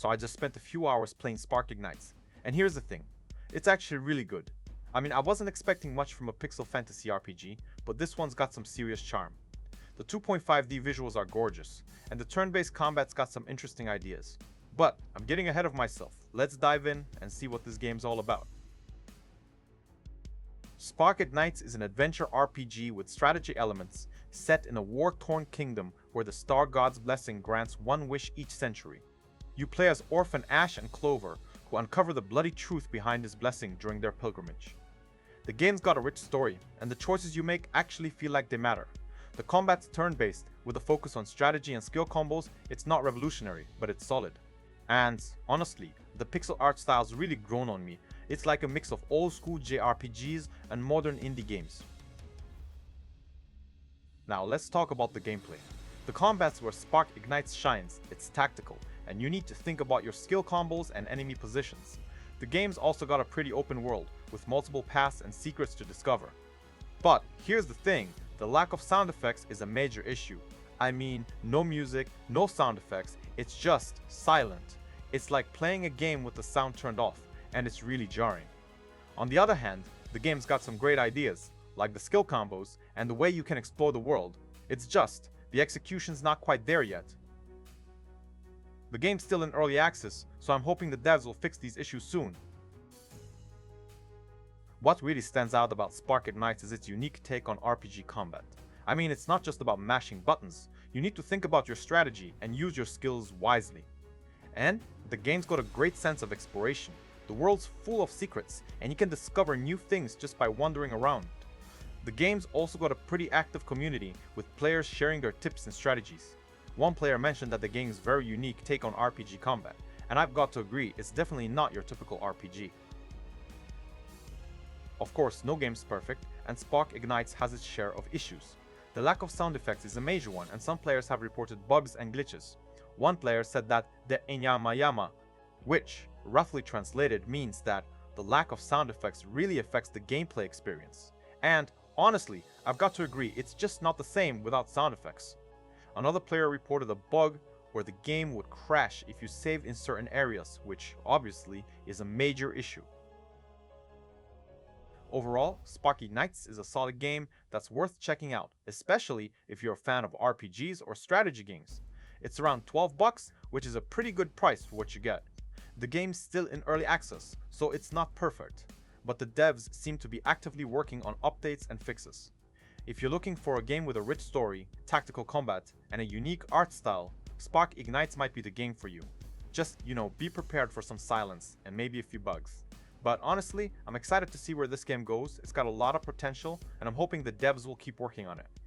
so I just spent a few hours playing Spark Ignites. And here's the thing, it's actually really good. I mean, I wasn't expecting much from a pixel fantasy RPG, but this one's got some serious charm. The 2.5D visuals are gorgeous, and the turn-based combat's got some interesting ideas. But I'm getting ahead of myself. Let's dive in and see what this game's all about. Spark Ignites is an adventure RPG with strategy elements set in a war-torn kingdom where the Star God's blessing grants one wish each century. You play as Orphan Ash and Clover, who uncover the bloody truth behind his blessing during their pilgrimage. The game's got a rich story, and the choices you make actually feel like they matter. The combat's turn-based, with a focus on strategy and skill combos. It's not revolutionary, but it's solid. And honestly, the pixel art style's really grown on me. It's like a mix of old-school JRPGs and modern indie games. Now let's talk about the gameplay. The combat's where Spark Ignites shines. It's tactical, and you need to think about your skill combos and enemy positions. The game's also got a pretty open world, with multiple paths and secrets to discover. But here's the thing, the lack of sound effects is a major issue. I mean, no music, no sound effects, it's just silent. It's like playing a game with the sound turned off, and it's really jarring. On the other hand, the game's got some great ideas, like the skill combos and the way you can explore the world. It's just, the execution's not quite there yet. The game's still in early access, so I'm hoping the devs will fix these issues soon. What really stands out about Spark Ignites is its unique take on RPG combat. I mean, it's not just about mashing buttons. You need to think about your strategy and use your skills wisely. And the game's got a great sense of exploration. The world's full of secrets, and you can discover new things just by wandering around. The game's also got a pretty active community, with players sharing their tips and strategies. One player mentioned that the game's very unique take on RPG combat, and I've got to agree, it's definitely not your typical RPG. Of course, no game's perfect, and Spark Ignites has its share of issues. The lack of sound effects is a major one, and some players have reported bugs and glitches. One player said that the enyamayama, which, roughly translated, means that the lack of sound effects really affects the gameplay experience. And honestly, I've got to agree, it's just not the same without sound effects. Another player reported a bug where the game would crash if you saved in certain areas, which obviously is a major issue. Overall, Spark Ignites is a solid game that's worth checking out, especially if you're a fan of RPGs or strategy games. It's around $12, which is a pretty good price for what you get. The game's still in early access, so it's not perfect, but the devs seem to be actively working on updates and fixes. If you're looking for a game with a rich story, tactical combat, and a unique art style, Spark Ignites might be the game for you. Just, be prepared for some silence and maybe a few bugs. But honestly, I'm excited to see where this game goes. It's got a lot of potential, and I'm hoping the devs will keep working on it.